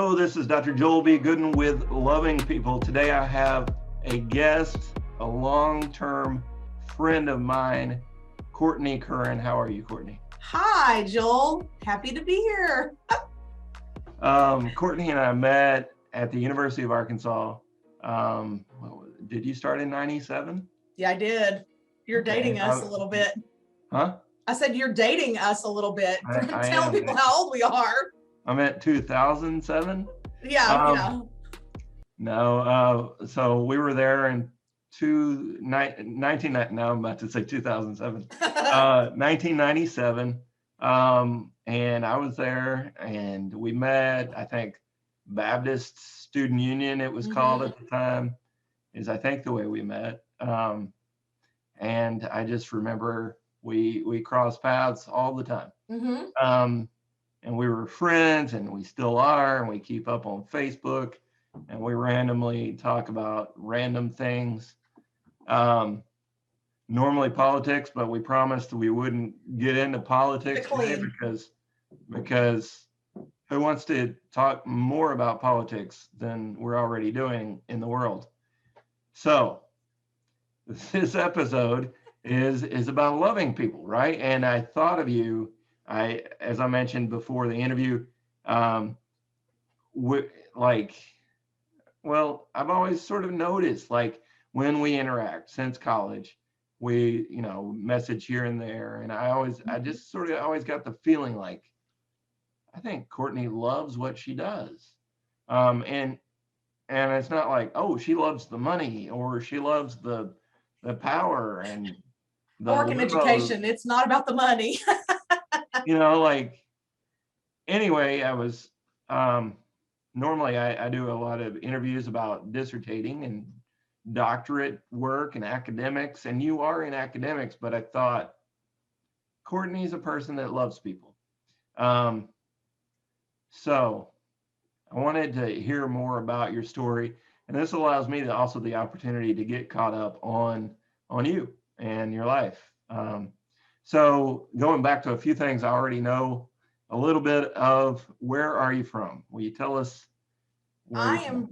Hello, this is Dr. Joel B. Goodin with Loving People. Today I have a guest, a long-term friend of mine, Cortney Curran. How are you, Cortney? Hi, Joel. Happy to be here. Cortney and I met at the University of Arkansas. Did you start in 97? Yeah, I did. You're dating us a little bit. Huh? I said you're dating us a little bit. I Telling am. people how old we are. I'm at 2007. Yeah. No, so we were there in 2007, 1997. And I was there and we met, I think, Baptist Student Union, it was called at the time, is I think the way we met. And I just remember we crossed paths all the time. And we were friends, and we still are, and we keep up on Facebook, and we randomly talk about random things. Normally politics, but we promised we wouldn't get into politics today because who wants to talk more about politics than we're already doing in the world? So this episode is about loving people, right? And I thought of you. As I mentioned before the interview, I've always sort of noticed, like, when we interact since college, we, message here and there. And I just sort of always got the feeling like, I think Cortney loves what she does. And it's not like, oh, she loves the money or she loves the power and the work and education. It's not about the money. Anyway, I was, normally I do a lot of interviews about dissertating and doctorate work and academics, and you are in academics, but I thought Cortney's a person that loves people. So I wanted to hear more about your story, and this allows me also the opportunity to get caught up on you and your life. So going back to a few things I already know a little bit of, where are you from? Will you tell us? I'm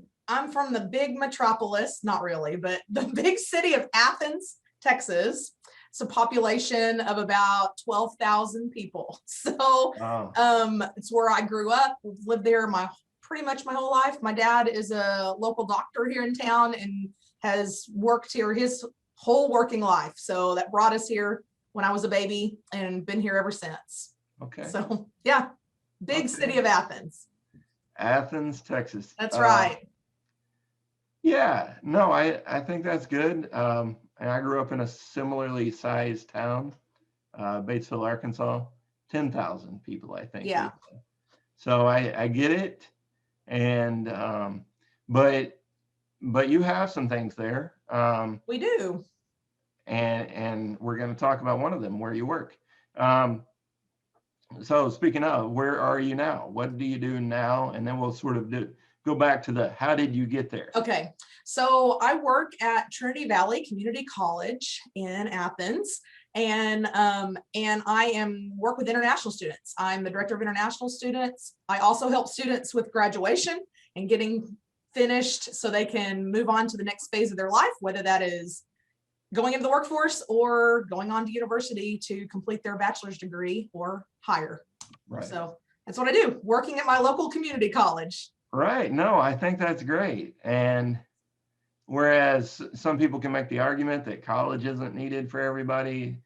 from the big metropolis, not really, but the big city of Athens, Texas. It's a population of about 12,000 people. So it's where I grew up. We've lived there pretty much my whole life. My dad is a local doctor here in town and has worked here his whole working life. So that brought us here when I was a baby and been here ever since. Okay. So yeah, big city of Athens. Athens, Texas. That's right. Yeah, no, I think that's good. And I grew up in a similarly sized town, Batesville, Arkansas, 10,000 people, I think. Yeah. So I get it. And, but you have some things there. We do. And we're going to talk about one of them, where you work. So speaking of, where are you now? What do you do now? And then we'll sort of go back to how did you get there? Okay. So I work at Trinity Valley Community College in Athens, and I work with international students. I'm the director of international students. I also help students with graduation and getting finished so they can move on to the next phase of their life, whether that is going into the workforce or going on to university to complete their bachelor's degree or higher. Right. So that's what I do, working at my local community college. Right. No, I think that's great. And whereas some people can make the argument that college isn't needed for everybody,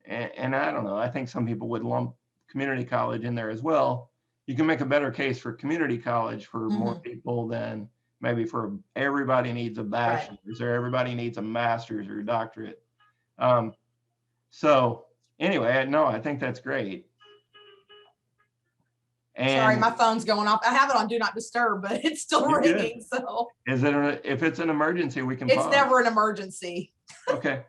and I don't know, I think some people would lump community college in there as well. You can make a better case for community college for more people than maybe for everybody needs a bachelor's, or everybody needs a master's or a doctorate. So anyway, no, I think that's great. And sorry, my phone's going off. I have it on Do Not Disturb, but it's still ringing. Good. So if it's an emergency, we can It's pause. never an emergency. Okay.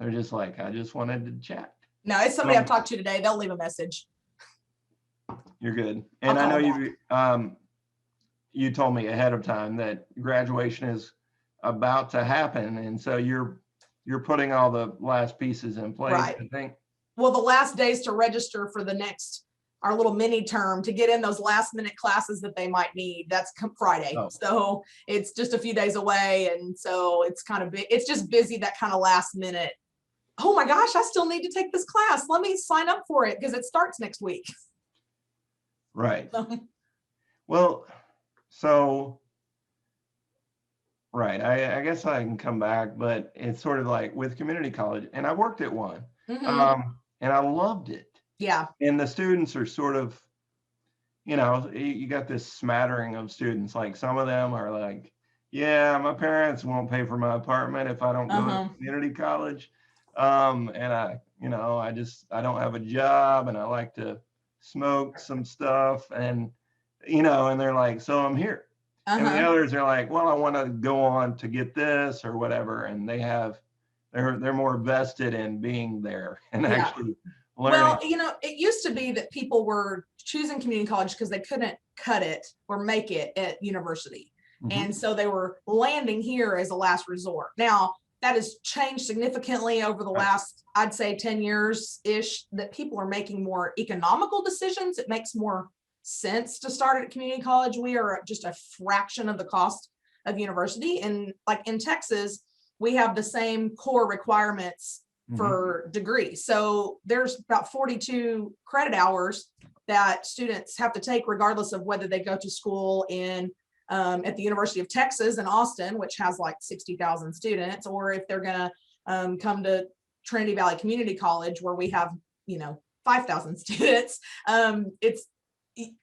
They're just like, I just wanted to chat. No, it's somebody I've talked to today. They'll leave a message. You're good. And I know you told me ahead of time that graduation is about to happen, and so you're putting all the last pieces in place. Right. I think. Well, the last days to register for the next our little mini term to get in those last minute classes that they might need. That's Friday. Oh. So it's just a few days away. And so it's kind of big. It's just busy, that kind of last minute. Oh my gosh, I still need to take this class. Let me sign up for it because it starts next week. Right. Well, so, right. I guess I can come back, but it's sort of like with community college, and I worked at one, and I loved it. Yeah. And the students are sort of, you got this smattering of students. Like some of them are like, yeah, my parents won't pay for my apartment if I don't go to community college. And I don't have a job, and I like to smoke some stuff, and they're like, so I'm here. And the others are like, well, I want to go on to get this or whatever. And they're more vested in being there and actually learning. Well, it used to be that people were choosing community college because they couldn't cut it or make it at university. And so they were landing here as a last resort. Now, that has changed significantly over the last, I'd say 10 years-ish, that people are making more economical decisions. It makes more sense to start at community college. We are just a fraction of the cost of university. And like in Texas, we have the same core requirements for degrees. So there's about 42 credit hours that students have to take regardless of whether they go to school at the University of Texas in Austin, which has like 60,000 students, or if they're going to come to Trinity Valley Community College, where we have, 5,000 students.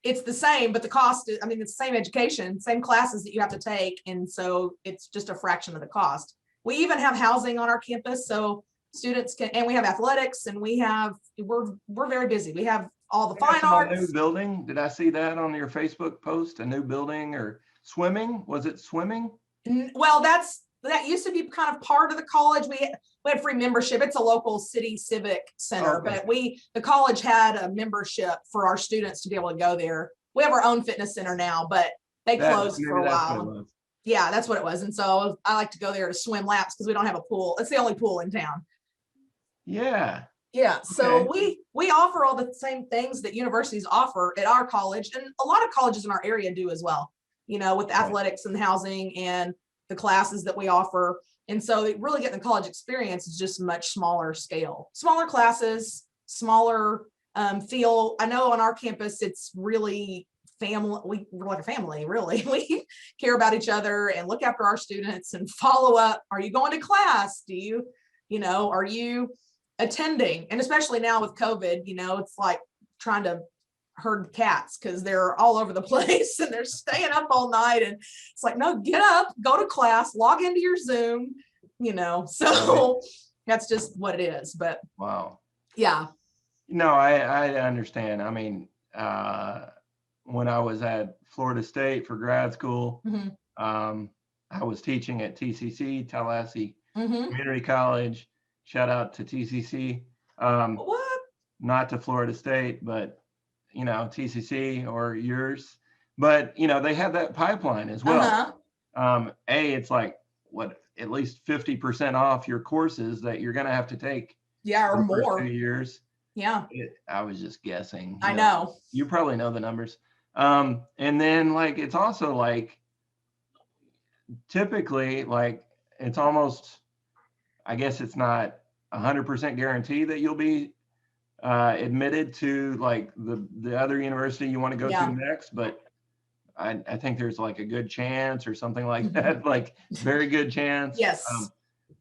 It's the same, but the cost is, it's the same education, same classes that you have to take. And so it's just a fraction of the cost. We even have housing on our campus. So students can, and we have athletics, and we're very busy. We have all the fine arts. A new building. Did I see that on your Facebook post? A new building or swimming? Was it swimming? Well, that used to be kind of part of the college. We had free membership. It's a local city civic center, but the college had a membership for our students to be able to go there. We have our own fitness center now, but they closed for a while. Yeah, that's what it was. And so I like to go there to swim laps because we don't have a pool. It's the only pool in town. Yeah. Yeah. So we offer all the same things that universities offer at our college, and a lot of colleges in our area do as well, with the athletics and the and the classes that we offer. And so they really get the college experience is just much smaller scale, smaller classes, smaller feel. I know on our campus, it's really family. We're like a family, really. We care about each other and look after our students and follow up. Are you going to class? Do you, are you attending? And especially now with COVID, it's like trying to herd cats because they're all over the place and they're staying up all night. And it's like, no, get up, go to class, log into your Zoom, so that's just what it is. But wow. Yeah. No, I understand. When I was at Florida State for grad school, I was teaching at TCC, Tallahassee Community College. Shout out to TCC. What? Not to Florida State, but TCC or yours. But they have that pipeline as well. It's like at least 50% off your courses that you're going to have to take. Yeah, or more. 2 years. Yeah. I was just guessing. I know. You probably know the numbers. And then it's also typically it's almost, I guess it's not 100% guarantee that you'll be admitted to the other university you want to go to next, but I think there's a good chance or something like that, very good chance. Yes.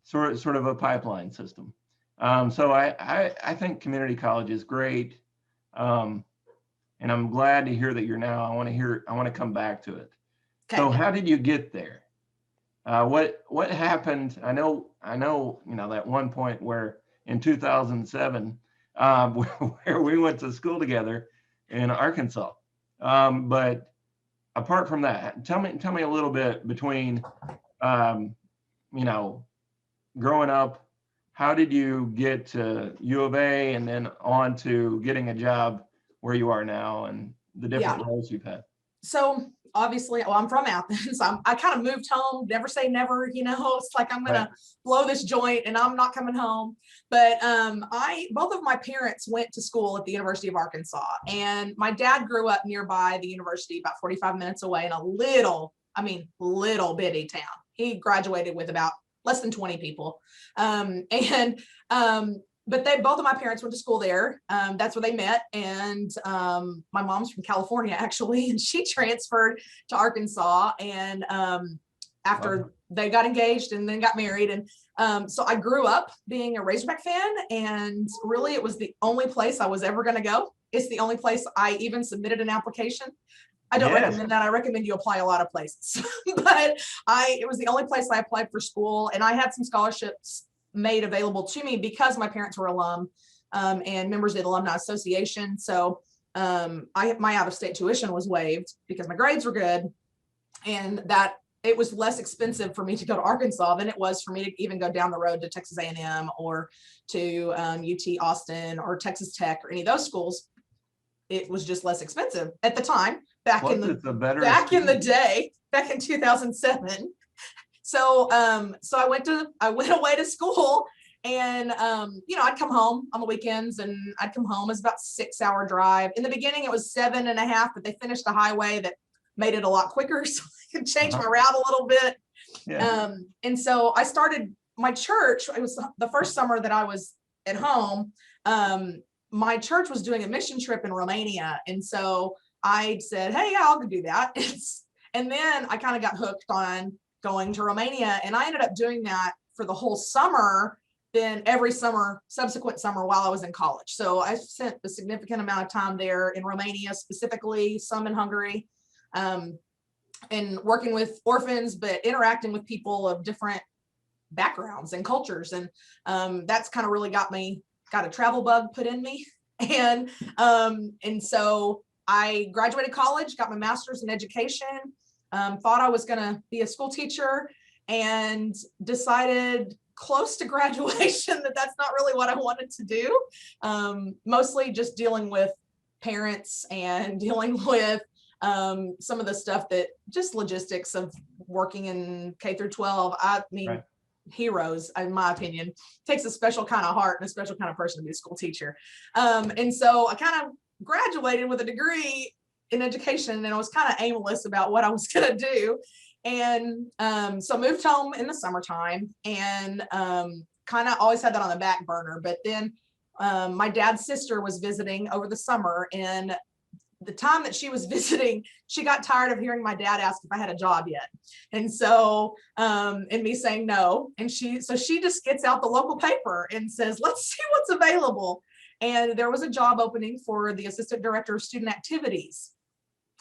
Sort of a pipeline system. So I think community college is great. And I'm glad to hear that you're now. I want to come back to it. Okay. So how did you get there? What happened? I know, that one point where in 2007, where we went to school together in Arkansas. But apart from that, tell me a little bit between, growing up, how did you get to U of A and then on to getting a job where you are now and the different roles you've had? So obviously, well, I'm from Athens. I kind of moved home, never say never, it's like I'm gonna blow this joint and I'm not coming home. But both of my parents went to school at the University of Arkansas, and my dad grew up nearby the university, about 45 minutes away, in a little bitty town. He graduated with about less than 20 people. But both of my parents went to school there. That's where they met. And my mom's from California, actually, and she transferred to Arkansas. And after they got engaged and then got married. And so I grew up being a Razorback fan. And really, it was the only place I was ever going to go. It's the only place I even submitted an application. I don't recommend that. I recommend you apply a lot of places. But it was the only place I applied for school. And I had some scholarships made available to me because my parents were alum and members of the Alumni Association. So my out-of-state tuition was waived because my grades were good, and that it was less expensive for me to go to Arkansas than it was for me to even go down the road to Texas A&M or to UT Austin or Texas Tech or any of those schools. It was just less expensive at the time, back in the day, back in 2007. So I went away to school, and I'd come home on the weekends, and I'd come home. It was about a 6-hour drive. In the beginning, it was 7.5, but they finished a highway that made it a lot quicker, so I could change my route a little bit. Yeah. And so I started my church. It was the first summer that I was at home. My church was doing a mission trip in Romania, and so I said, "Hey, yeah, I'll go do that." And then I kind of got hooked on going to Romania, and I ended up doing that for the whole summer, then every subsequent summer while I was in college. So I spent a significant amount of time there in Romania, specifically some in Hungary, and working with orphans, but interacting with people of different backgrounds and cultures. And that's kind of really got a travel bug put in me. And so I graduated college, got my master's in education, thought I was going to be a school teacher, and decided close to graduation that that's not really what I wanted to do. Mostly just dealing with parents and dealing with some of the stuff that just logistics of working in K through 12. I mean, heroes, in my opinion, takes a special kind of heart and a special kind of person to be a school teacher. And so I kind of graduated with a degree in education, and I was kind of aimless about what I was going to do. And so I moved home in the summertime, and kind of always had that on the back burner. But then my dad's sister was visiting over the summer, and the time that she was visiting, she got tired of hearing my dad ask if I had a job yet. And so, and me saying no. And she just gets out the local paper and says, "Let's see what's available." And there was a job opening for the assistant director of student activities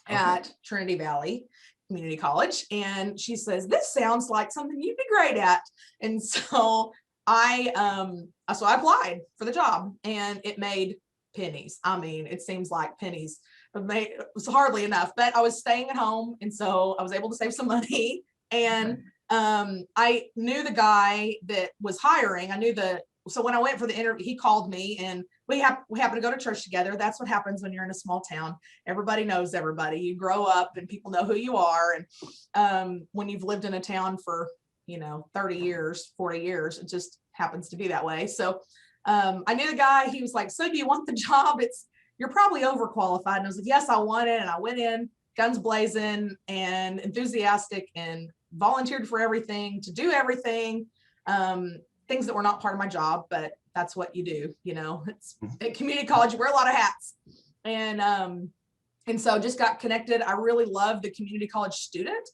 at Trinity Valley Community College. And she says, "This sounds like something you'd be great at." And so I applied for the job, and it made pennies. I mean, it seems like pennies. It was hardly enough, but I was staying at home, and so I was able to save some money. And I knew the guy that was hiring. So when I went for the interview, he called me, and we happened to go to church together. That's what happens when you're in a small town. Everybody knows everybody. You grow up, and people know who you are. And when you've lived in a town for 30 years, 40 years, it just happens to be that way. So I knew the guy. He was like, "So do you want the job? You're probably overqualified." And I was like, "Yes, I want it." And I went in guns blazing and enthusiastic, and volunteered for everything, to do everything, things that were not part of my job, but that's what you do. It's at community college, you wear a lot of hats. And so just got connected. I really love the community college student.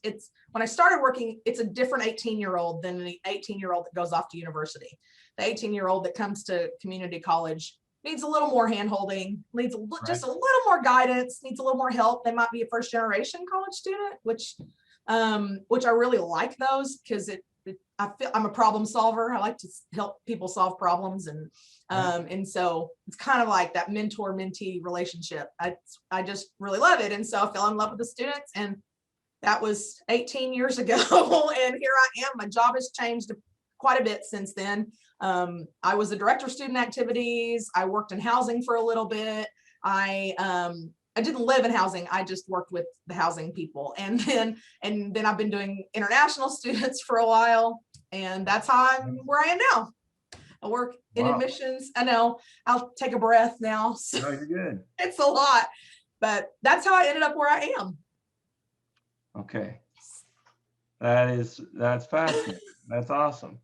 When I started working, it's a different 18-year-old than the 18-year-old that goes off to university. The 18-year-old that comes to community college needs a little more hand-holding, needs just a little more guidance, needs a little more help. They might be a first-generation college student, which I really like those, because I feel I'm a problem solver. I like to help people solve problems, and so it's kind of like that mentor-mentee relationship. I just really love it, and so I fell in love with the students, and that was 18 years ago, and here I am. My job has changed quite a bit since then. I was the director of student activities. I worked in housing for a little bit. I I didn't live in housing. I just worked with the housing people. And then I've been doing international students for a while. And that's how I'm where I am now. I work in Wow. admissions. I know, I'll take a breath now. So No, you're good. it's a lot, but that's how I ended up where I am. Okay. That's fascinating. That's awesome.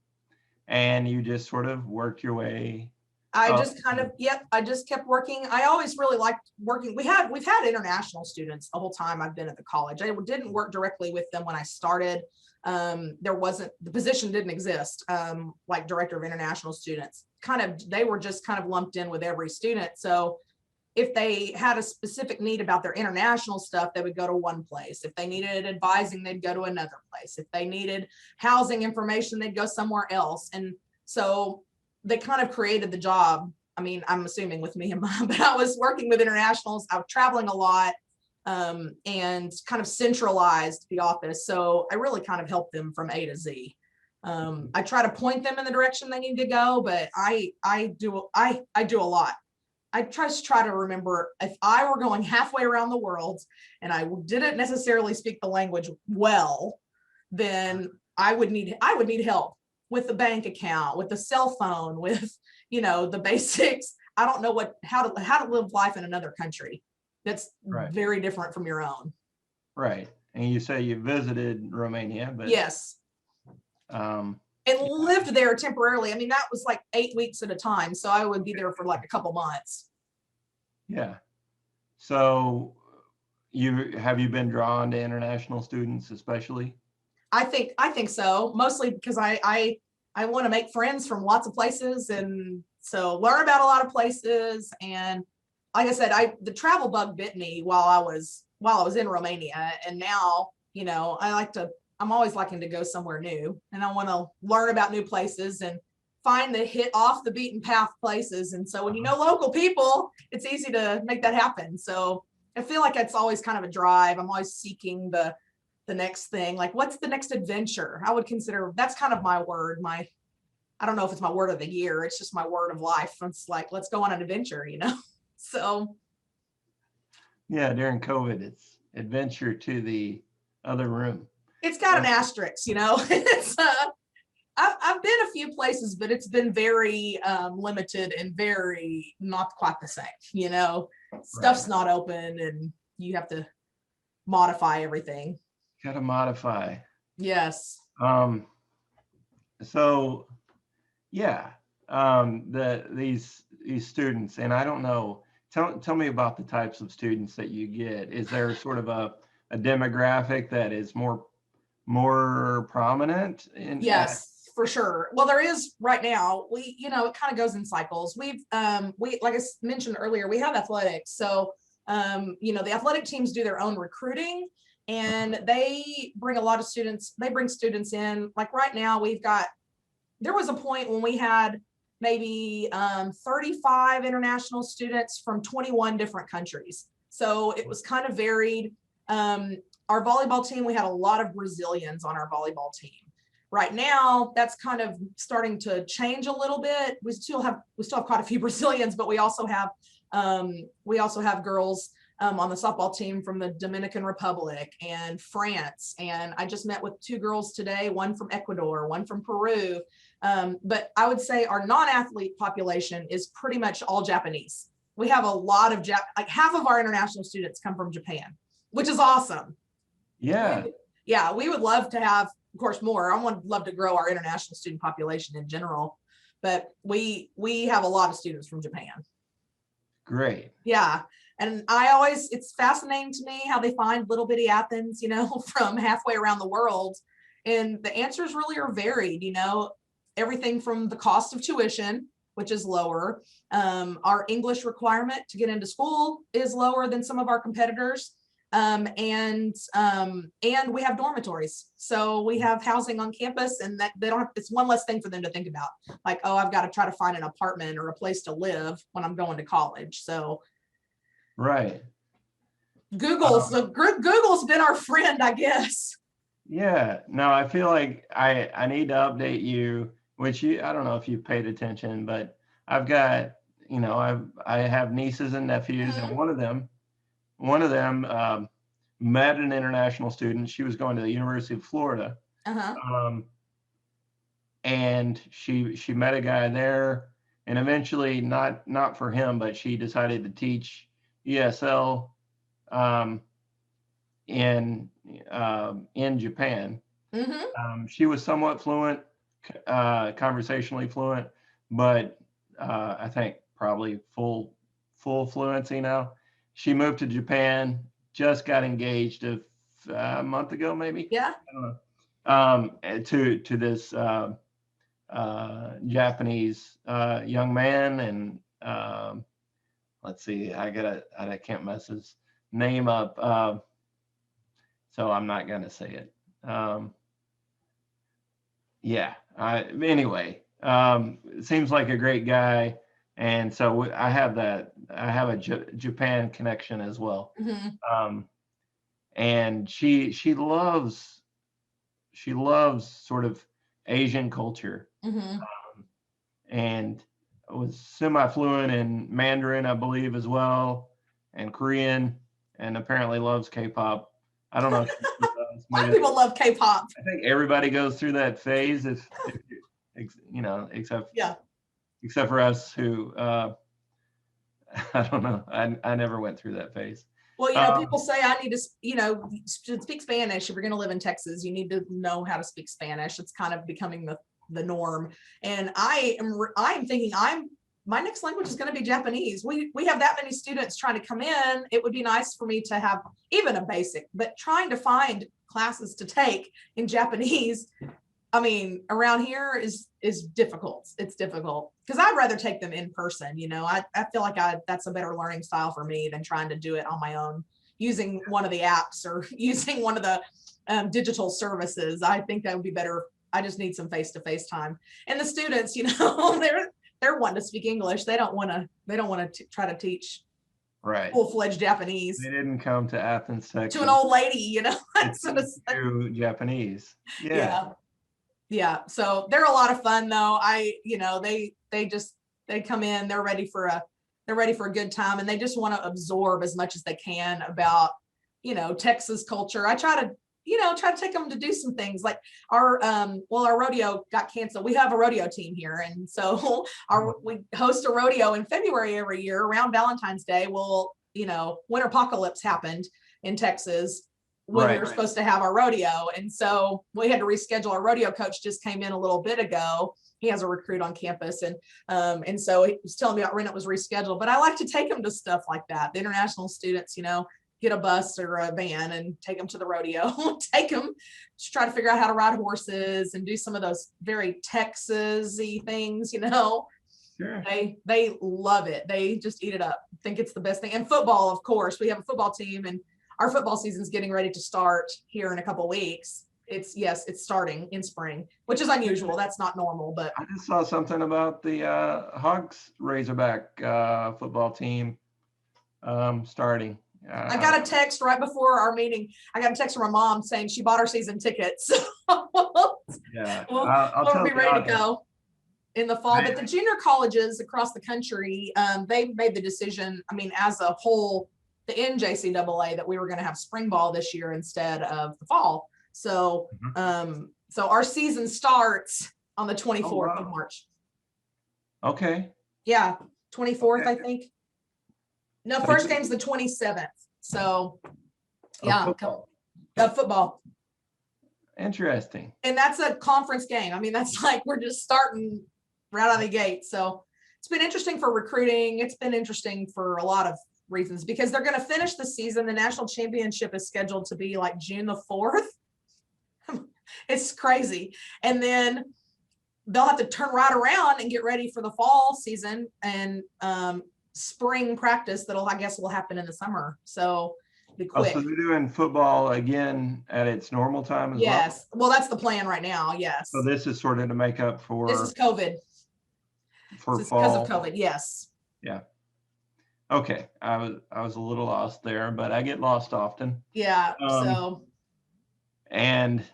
And you just sort of worked your way I up. just kind of, I just kept working. I always really liked working. We've had international students the whole time I've been at the college. I didn't work directly with them when I started. The position didn't exist, like director of international students. They were just kind of lumped in with every student. So if they had a specific need about their international stuff, they would go to one place. If they needed advising, they'd go to another place. If they needed housing information, they'd go somewhere else. And so they kind of created the job. I mean, I'm assuming with me and mom, but I was working with internationals. I was traveling a lot, and kind of centralized the office. So I really kind of helped them from A to Z. I try to point them in the direction they need to go, but I do a lot. I try to remember, if I were going halfway around the world and I didn't necessarily speak the language well, then I would need help with the bank account, with the cell phone, with, the basics. I don't know how to live life in another country that's very different from your own. Right. And you say you visited Romania, but yes. And lived there temporarily. I mean, that was like 8 weeks at a time. So I would be there for like a couple months. Yeah. So have you been drawn to international students especially? I think so, mostly because I want to make friends from lots of places, and so learn about a lot of places. And like I said, the travel bug bit me while I was in Romania, and now, I'm always liking to go somewhere new, and I want to learn about new places and find the hit off the beaten path places. And so when you know local people, it's easy to make that happen. So I feel like it's always kind of a drive. I'm always seeking the next thing. Like, what's the next adventure? I would consider that's kind of my word. I don't know if it's my word of the year. It's just my word of life. It's like, let's go on an adventure, So. Yeah, during COVID, it's adventure to the other room. It's got an asterisk, It's I've been a few places, but it's been very limited and very not quite the same. Stuff's not open, and you have to modify everything. Got to modify. Yes. So, yeah, these students, and I don't know. Tell me about the types of students that you get. Is there sort of a demographic that is more prominent yes, for sure. Well, there is right now. It kind of goes in cycles. We like I mentioned earlier, we have athletics. So the athletic teams do their own recruiting, and they bring a lot of students. They bring students in. Like right now, there was a point when we had maybe 35 international students from 21 different countries. So it was kind of varied. Our volleyball team, we had a lot of Brazilians on our volleyball team. Right now, that's kind of starting to change a little bit. We still have quite a few Brazilians, but we also have girls on the softball team from the Dominican Republic and France. And I just met with 2 girls today, one from Ecuador, one from Peru. But I would say our non-athlete population is pretty much all Japanese. We have a lot of like half of our international students come from Japan, which is awesome. Yeah. We would love to have, of course, more. I would love to grow our international student population in general, but we have a lot of students from Japan. Great. Yeah. And it's fascinating to me how they find little bitty Athens, from halfway around the world. And the answers really are varied, everything from the cost of tuition, which is lower. Our English requirement to get into school is lower than some of our competitors. And we have dormitories. So we have housing on campus, and that it's one less thing for them to think about. Like, oh, I've got to try to find an apartment or a place to live when I'm going to college. So. Right. Google's been our friend, I guess. Yeah. No, I feel like I need to update you, which I don't know if you've paid attention, but I've got, I have nieces and nephews, and one of them one of them met an international student. She was going to the University of Florida. Um, and she met a guy there, and eventually not for him, but she decided to teach ESL in Japan. She was somewhat fluent, conversationally fluent, but I think probably full fluency now. She moved to Japan, just got engaged a month ago, maybe. Yeah. I don't know. To this Japanese young man, and let's see, I can't mess his name up, so I'm not gonna say it. Yeah. Anyway, it seems like a great guy, and so I have a Japan connection as well. And she loves sort of Asian culture, and was semi-fluent in Mandarin, I believe, as well, and Korean, and apparently loves K-pop. I don't know if she does. A lot of people love K-pop. I think everybody goes through that phase, if except for us who I don't know. I never went through that phase. Well, people say I need to, speak Spanish. If you're going to live in Texas, you need to know how to speak Spanish. It's kind of becoming the norm. And I am thinking my next language is going to be Japanese. We have that many students trying to come in. It would be nice for me to have even a basic, but trying to find classes to take in Japanese, I mean, around here is difficult. It's difficult because I'd rather take them in person. I feel like that's a better learning style for me than trying to do it on my own using one of the apps or using one of the digital services. I think that would be better. I just need some face-to-face time. And the students, they're wanting to speak English. They don't want to try to teach full-fledged Japanese. They didn't come to Athens, Texas. To an old lady, to Japanese. Yeah. So they're a lot of fun though. They come in, they're ready for a good time, and they just want to absorb as much as they can about, Texas culture. I try to take them to do some things like our rodeo got canceled. We have a rodeo team here. And so we host a rodeo in February every year around Valentine's Day. Well, winter apocalypse happened in Texas when we were supposed to have our rodeo. And so we had to reschedule. Our rodeo coach just came in a little bit ago. He has a recruit on campus. And so he was telling me when it was rescheduled, but I like to take them to stuff like that. The international students, get a bus or a van and take them to the rodeo, take them to try to figure out how to ride horses and do some of those very Texas-y things, Sure. They love it. They just eat it up. Think it's the best thing. And football, of course, we have a football team, and our football season's getting ready to start here in a couple of weeks. It's starting in spring, which is unusual. That's not normal, but I just saw something about the Hogs Razorback football team starting. I got a text right before our meeting. I got a text from my mom saying she bought her season tickets. Yeah, we'll be ready to go in the fall. But the junior colleges across the country, they made the decision, as a whole, the NJCAA, that we were going to have spring ball this year instead of the fall. So, so our season starts on the 24th of March. Okay. Yeah, 24th, okay. I think. No, first game's the 27th. So, yeah, football. Interesting. And that's a conference game. That's like we're just starting right out of the gate. So it's been interesting for recruiting. It's been interesting for a lot of reasons because they're going to finish the season. The national championship is scheduled to be like June the 4th. It's crazy. And then they'll have to turn right around and get ready for the fall season and spring practice I guess will happen in the summer. So be quick. So they're doing football again at its normal time as well? Yes. Well, that's the plan right now. Yes. So this is sort of to make up for. This is COVID. For fall. Because of COVID. Yes. Yeah. Okay. I was a little lost there, but I get lost often. Yeah. And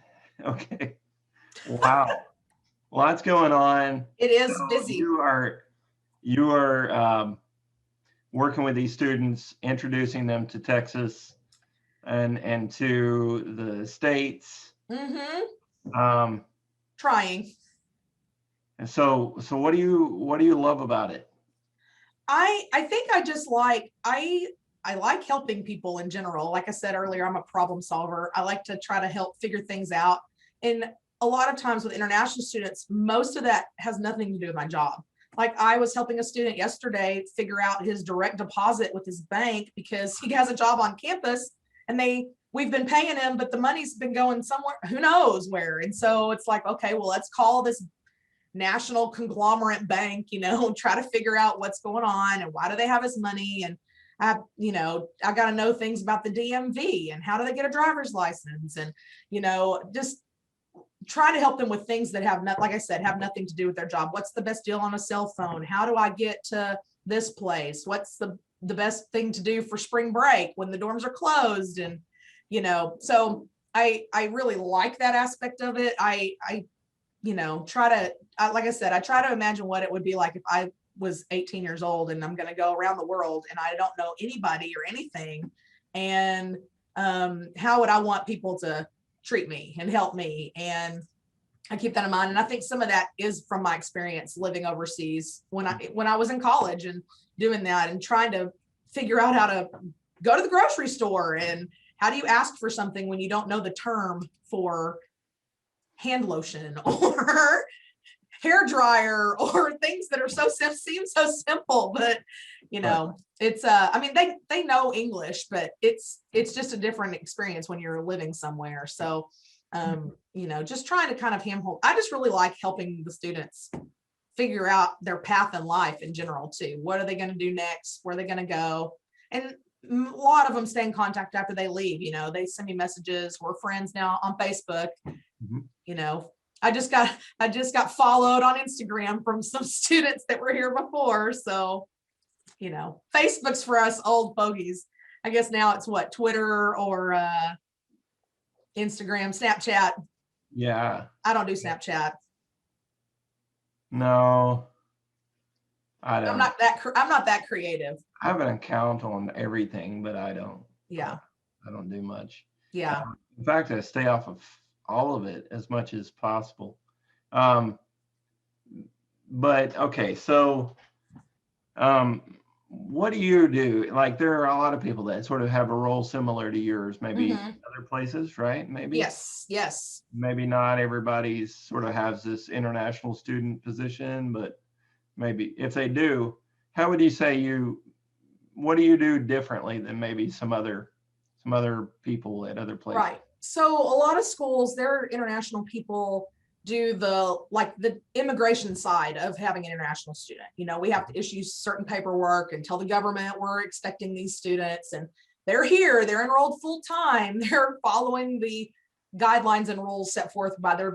okay. Wow. Lots going on. It is busy. You are working with these students, introducing them to Texas and to the states. Um, Trying. and so what do you love about it? I think I just like I like helping people in general. Like I said earlier, I'm a problem solver. I like to try to help figure things out. And a lot of times with international students, most of that has nothing to do with my job. Like I was helping a student yesterday figure out his direct deposit with his bank because he has a job on campus and we've been paying him, but the money's been going somewhere, who knows where. And so it's like, okay, well, let's call this national conglomerate bank, try to figure out what's going on and why do they have his money. And I got to know things about the DMV and how do they get a driver's license and, just try to help them with things that have not, like I said, have nothing to do with their job. What's the best deal on a cell phone? How do I get to this place? What's the best thing to do for spring break when the dorms are closed? And, so I really like that aspect of it. I try to, like I said, I try to imagine what it would be like if I was 18 years old and I'm going to go around the world and I don't know anybody or anything. And how would I want people to treat me and help me? And I keep that in mind. And I think some of that is from my experience living overseas when I was in college and doing that and trying to figure out how to go to the grocery store and how do you ask for something when you don't know the term for hand lotion or hair dryer or things that are seem so simple, but it's I mean they know English, but it's just a different experience when you're living somewhere. So just trying to kind of handhold. I just really like helping the students figure out their path in life in general too. What are they going to do next? Where are they going to go? And a lot of them stay in contact after they leave. They send me messages. We're friends now on Facebook. I just got followed on Instagram from some students that were here before. So, Facebook's for us old fogies. I guess now it's what, Twitter or Instagram, Snapchat. Yeah. I don't do Snapchat. No, I don't. I'm not that creative. I have an account on everything, but I don't. Yeah. I don't do much. Yeah. In fact, I stay off of all of it as much as possible. But okay, so what do you do? Like there are a lot of people that sort of have a role similar to yours, maybe other places, right? Maybe. Yes. Maybe not everybody sort of has this international student position, but maybe if they do, how would you say what do you do differently than maybe some other people at other places? Right. So a lot of schools, their international people do the immigration side of having an international student. We have to issue certain paperwork and tell the government we're expecting these students and they're here, they're enrolled full time, they're following the guidelines and rules set forth by their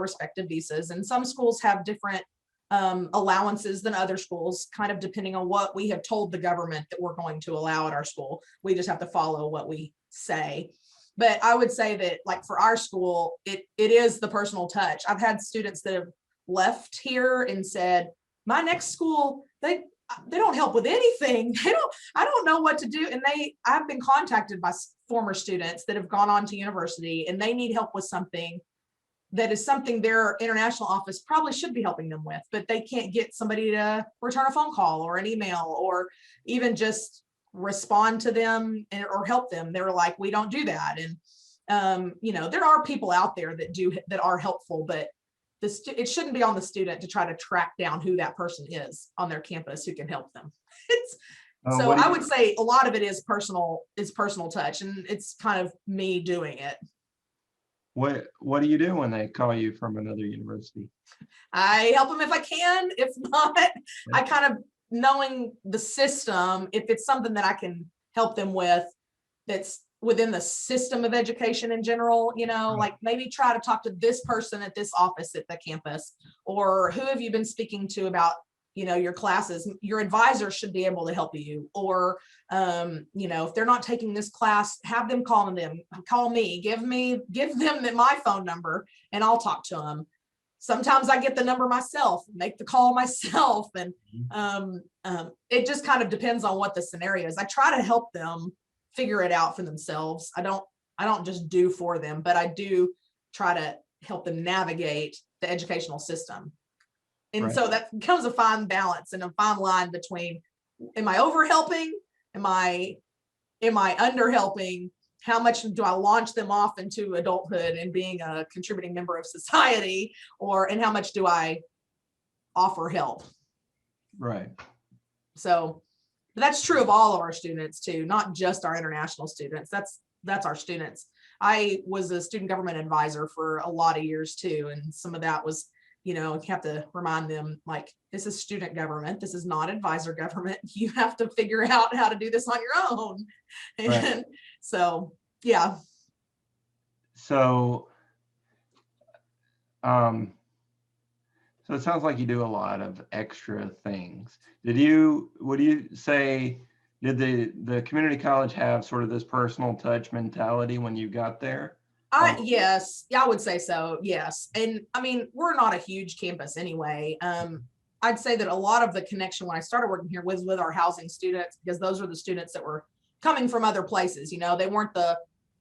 respective visas. And some schools have different allowances than other schools, kind of depending on what we have told the government that we're going to allow at our school. We just have to follow what we say. But I would say that like for our school, it is the personal touch. I've had students that have left here and said, my next school, they don't help with anything. I don't know what to do. And I've been contacted by former students that have gone on to university and they need help with something that is something their international office probably should be helping them with, but they can't get somebody to return a phone call or an email or even just respond to them or help them. They were like, we don't do that. And, there are people out there that are helpful, but it shouldn't be on the student to try to track down who that person is on their campus who can help them. So I would say a lot of it is personal touch, and it's kind of me doing it. What do you do when they call you from another university? I help them if I can. If not, I kind of knowing the system, if it's something that I can help them with, that's within the system of education in general, like maybe try to talk to this person at this office at the campus, or who have you been speaking to about, your classes. Your advisor should be able to help you, or, if they're not taking this class, have them call me, give them my phone number and I'll talk to them. sometimes I get the number myself, make the call myself. And it just kind of depends on what the scenario is. I try to help them figure it out for themselves. I don't just do for them, but I do try to help them navigate the educational system. And Right. so that becomes a fine balance and a fine line between, am I over helping? Am I under helping? How much do I launch them off into adulthood and being a contributing member of society, and how much do I offer help? Right. So that's true of all of our students too, not just our international students. That's our students. I was a student government advisor for a lot of years too. And some of that was, you have to remind them, like, this is student government. This is not advisor government. You have to figure out how to do this on your own. Right. And so, yeah. So, so it sounds like you do a lot of extra things. Would you say, did the community college have sort of this personal touch mentality when you got there? Yes, I would say so. Yes. And I mean, we're not a huge campus anyway. I'd say that a lot of the connection when I started working here was with our housing students, because those were the students that were coming from other places. They weren't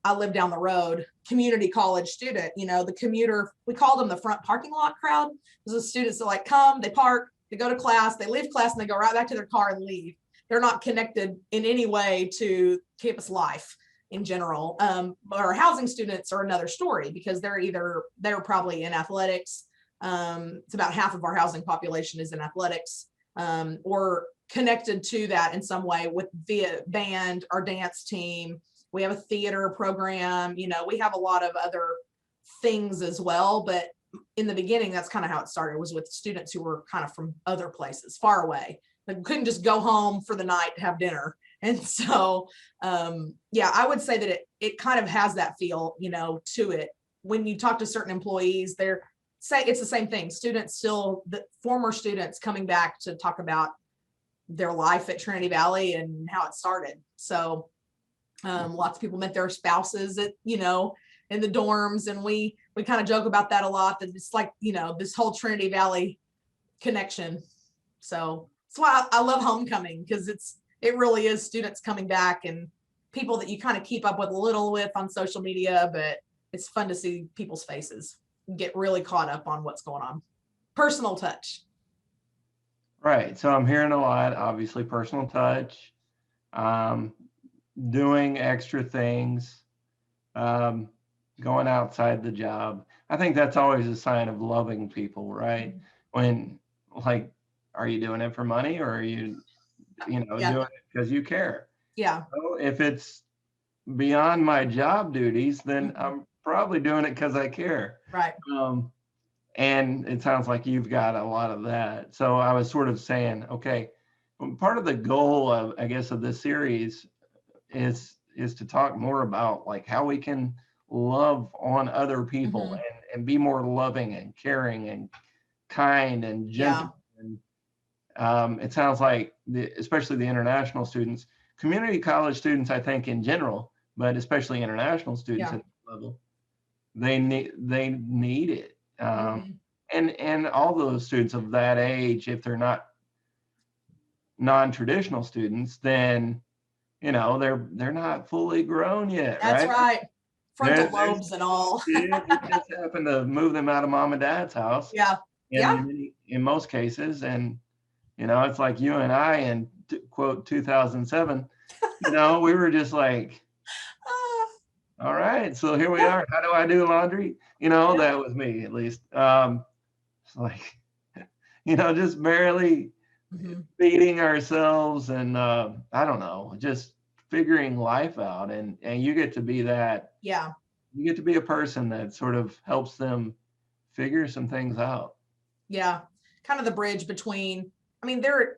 I live down the road community college student, the commuter, we called them the front parking lot crowd. Those are the students that like come, they park, they go to class, they leave class and they go right back to their car and leave. They're not connected in any way to campus life in general. But our housing students are another story, because they're probably in athletics. It's about half of our housing population is in athletics, or connected to that in some way with via band, our dance team. We have a theater program, we have a lot of other things as well. But in the beginning, that's kind of how it started, was with students who were kind of from other places, far away. They couldn't just go home for the night to have dinner. And so, yeah, I would say that it kind of has that feel, to it. When you talk to certain employees, it's the same thing. Students the former students coming back to talk about their life at Trinity Valley and how it started. So lots of people met their spouses in the dorms. And we kind of joke about that a lot, that it's like, this whole Trinity Valley connection. So that's why I love homecoming, because it really is students coming back and people that you kind of keep up with a little with on social media, but it's fun to see people's faces and get really caught up on what's going on. Personal touch. Right. So I'm hearing a lot, obviously personal touch, doing extra things, going outside the job. I think that's always a sign of loving people, right? When, like, are you doing it for money, or are you, doing it because you care? Yeah. So if it's beyond my job duties, then I'm probably doing it because I care. Right. And it sounds like you've got a lot of that. So I was sort of saying, okay, part of the goal of, I guess, of this series is to talk more about like how we can love on other people and be more loving and caring and kind and gentle. And it sounds like especially the international students, community college students, I think in general, but especially international students at this level, they need it. And all those students of that age, if they're not non-traditional students, then they're not fully grown yet. That's right. Frontal They're lobes and all. You just happen to move them out of mom and dad's house. Yeah. In most cases. And it's like you and I in quote 2007, we were just like, all right, so here we are. How do I do laundry? That was me, at least. It's like, just barely feeding ourselves and I don't know, just figuring life out. And you get to be that. Yeah. You get to be a person that sort of helps them figure some things out. Yeah. Kind of the bridge between, they're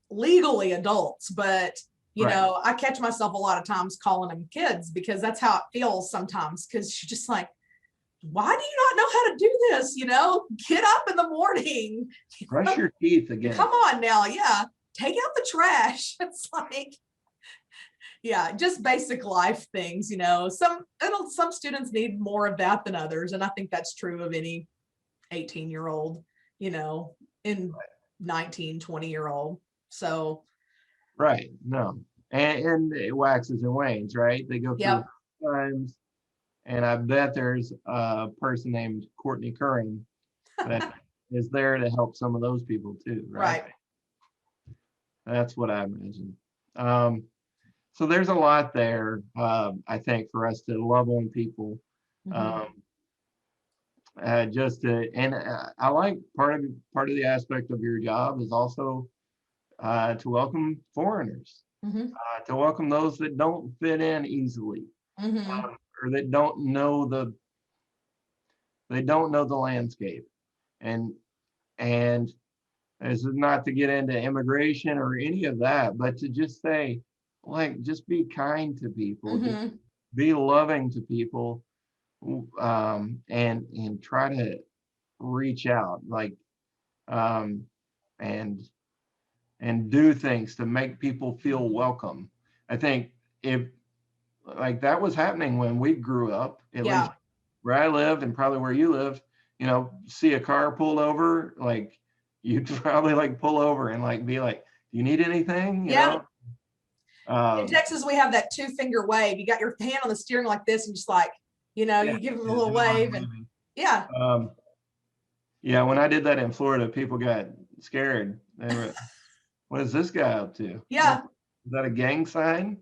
legally adults, but I catch myself a lot of times calling them kids, because that's how it feels sometimes, because you're just like, why do you not know how to do this? Get up in the morning, brush your teeth again. Come on now. Yeah. Take out the trash. It's like, yeah, just basic life things, some students need more of that than others. And I think that's true of any 18-year-old, in 19, 20-year-old. So, Right. No. And it waxes and wanes, right? They go through yep. times, and I bet there's a person named Courtney Curran that is there to help some of those people too, right? Right. That's what I imagine. Um, so there's a lot there, I think, for us to love on people. Mhm. Um, just to, and I like part of the aspect of your job is also to welcome foreigners, Mhm. to welcome those that don't fit in easily, Mhm. or that they don't know the landscape. And this is not to get into immigration or any of that, but to just say, like, just be kind to people, just Mhm. be loving to people, and try to reach out, like, um, and do things to make people feel welcome. I think if like that was happening when we grew up, at least Yeah. where I lived and probably where you live, see a car pulled over, like you'd probably like pull over and like be like, do you need anything? Yeah. In Um, Texas, we have that 2-finger wave. You got your hand on the steering like this, and just like, yeah, you give them a yeah, little do a little wave, and waving. yeah. Um, yeah, when I did that in Florida, people got scared. They were, what is this guy up to? Yeah. Is that a gang sign?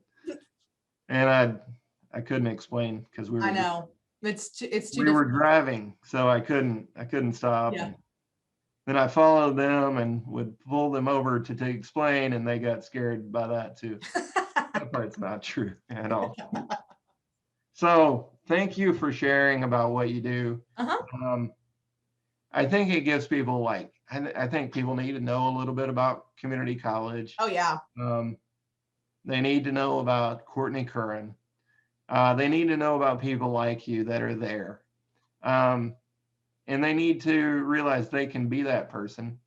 And I couldn't explain because I know. It's too we were difficult. driving, so I couldn't stop. Yeah. And then I followed them and would pull them over to explain, and they got scared by that too. That part's not true at all. So thank you for sharing about what you do. Uh-huh. Um, I think it gives people like I think people need to know a little bit about community college. Oh yeah. Um, they need to know about Courtney Curran. They need to know about people like you that are there. Um, and they need to realize they can be that person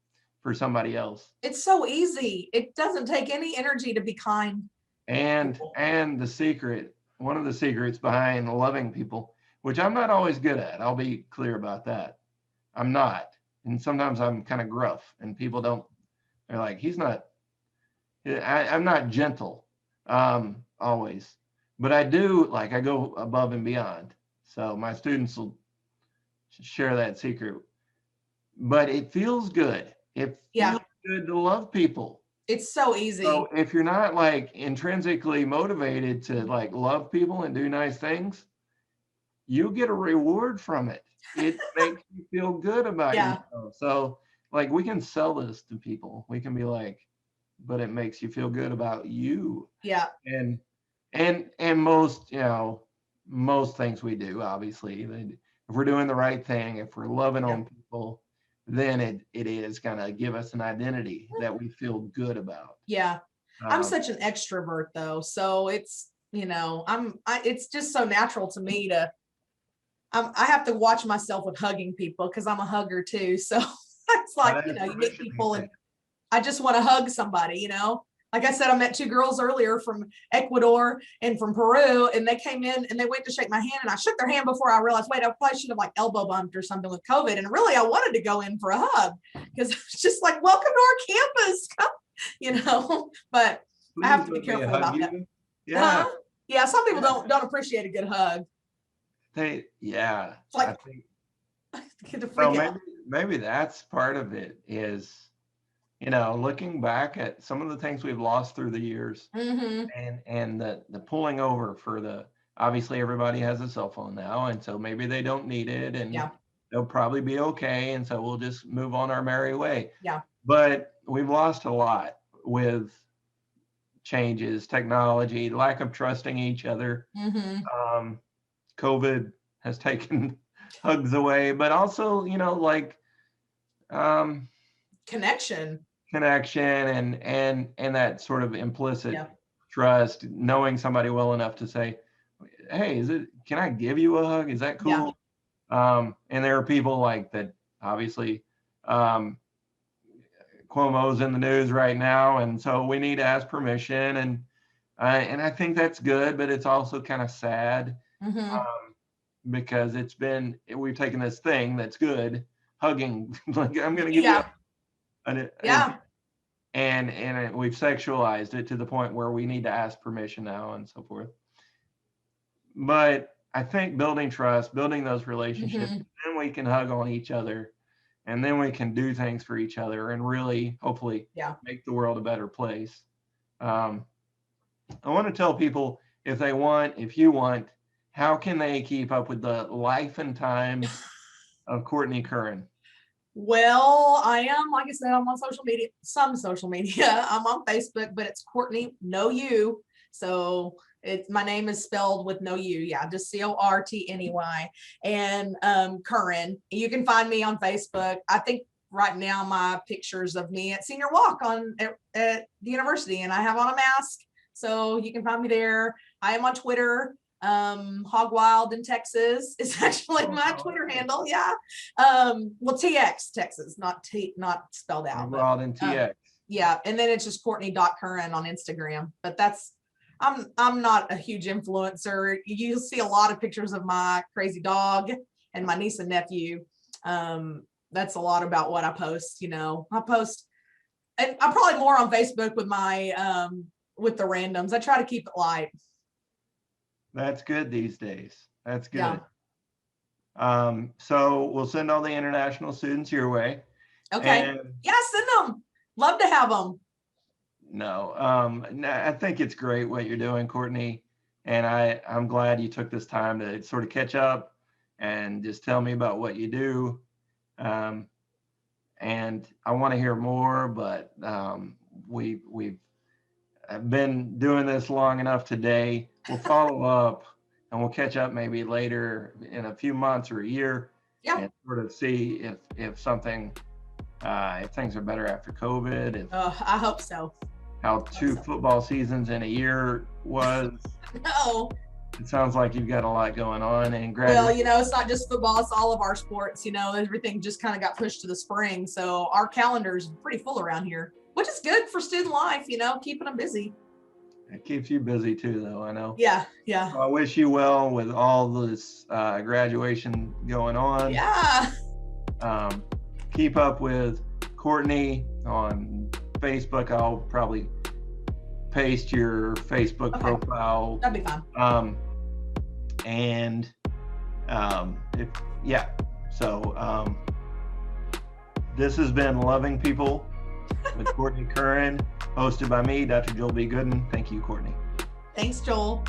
for somebody else. It's so easy. It doesn't take any energy to be kind to people. And one of the secrets behind loving people, which I'm not always good at, I'll be clear about that. I'm not. And sometimes I'm kind of gruff, and people don't, they're like, he's not, I'm not gentle, always, but I do, like, I go above and beyond. So my students will share that secret, but it feels good. It Yeah. feels good to love people. It's so So easy. if you're not like intrinsically motivated to like love people and do nice things, you get a reward from it. It makes you feel good about Yeah. yourself. So like we can sell this to people. We can be like, but it makes you feel good about you. Yeah. And and most, most things we do, obviously, if we're doing the right thing, if we're loving Yeah. on people, then it is gonna give us an identity that we feel good about. Yeah. I'm Um, such an extrovert though. So it's just so natural to me to, I have to watch myself with hugging people because I'm a hugger too. So it's like, that is you meet permission, I people and think. I just want to hug somebody. Like I said, I met 2 girls earlier from Ecuador and from Peru, and they came in and they went to shake my hand, and I shook their hand before I realized, wait, I probably should have like elbow bumped or something with COVID. And really, I wanted to go in for a hug because it's just like, welcome to our campus, but I have Please to be let me careful hug about that. you. Yeah, Huh? Yeah, some people yeah. don't appreciate a good hug. Yeah, It's I like think get to so. freak out. Maybe that's part of it is, looking back at some of the things we've lost through the years, Mm-hmm. and the pulling over for the, obviously everybody has a cell phone now, and so maybe they don't need it, and Yeah. they'll probably be okay, and so we'll just move on our merry way. Yeah. But we've lost a lot with changes, technology, lack of trusting each other. Mm-hmm. um, COVID has taken hugs away, but also, like, um, Connection. connection, and that sort of implicit Yeah. trust, knowing somebody well enough to say, hey, can I give you a hug? Is that Yeah. cool? And there are people like that, obviously. Cuomo's in the news right now, and so we need to ask permission, and I think that's good, but it's also kind of sad, Mm-hmm. because we've taken this thing that's good, hugging, like I'm gonna give you Yeah. Yeah. and we've sexualized it to the point where we need to ask permission now and so forth. But I think building trust, building those relationships, Mhm. then we can hug on each other, and then we can do things for each other and really, hopefully, Yeah. make the world a better place. Um, I want to tell people if you want, how can they keep up with the life and times of Cortney Curran? Well, I am, like I said, I'm on social media, some social media. I'm on Facebook, but it's Cortney, no U. So my name is spelled with no U. Yeah, just Cortney. And Curran. You can find me on Facebook. I think right now my pictures of me at senior walk at the university, and I have on a mask. So you can find me there. I am on Twitter. Hog Wild in Texas is actually my Twitter handle. Yeah. Well, TX Texas, not spelled out, but Wild and TX. yeah. And then it's just Courtney.Curran on Instagram. But I'm not a huge influencer. You'll see a lot of pictures of my crazy dog and my niece and nephew. That's a lot about what I post. I post, and I'm probably more on Facebook with my with the randoms. I try to keep it light. That's good these days. That's good. Yeah. So we'll send all the international students your way. Okay. And yeah, send them. Love to have them. no, I think it's great what you're doing, Cortney. And I'm glad you took this time to sort of catch up and just tell me about what you do. And I want to hear more, but we've been doing this long enough today. We'll follow up and we'll catch up maybe later in a few months or a year. Yeah. And sort of see if something if things are better after COVID. I hope so. How 2 football seasons in a year was. No. It sounds like you've got a lot going on. And well, it's not just football; it's all of our sports. Everything just kind of got pushed to the spring, so our calendar's pretty full around here, which is good for student life. Keeping them busy. It keeps you busy too, though. I know. Yeah, yeah. So I wish you well with all this graduation going on. Yeah. Keep up with Cortney on Facebook. I'll probably paste your Facebook profile. That'd be fine. This has been Loving People with Cortney Curran, hosted by me, Dr. Joel B. Goodin. Thank you, Cortney. Thanks, Joel.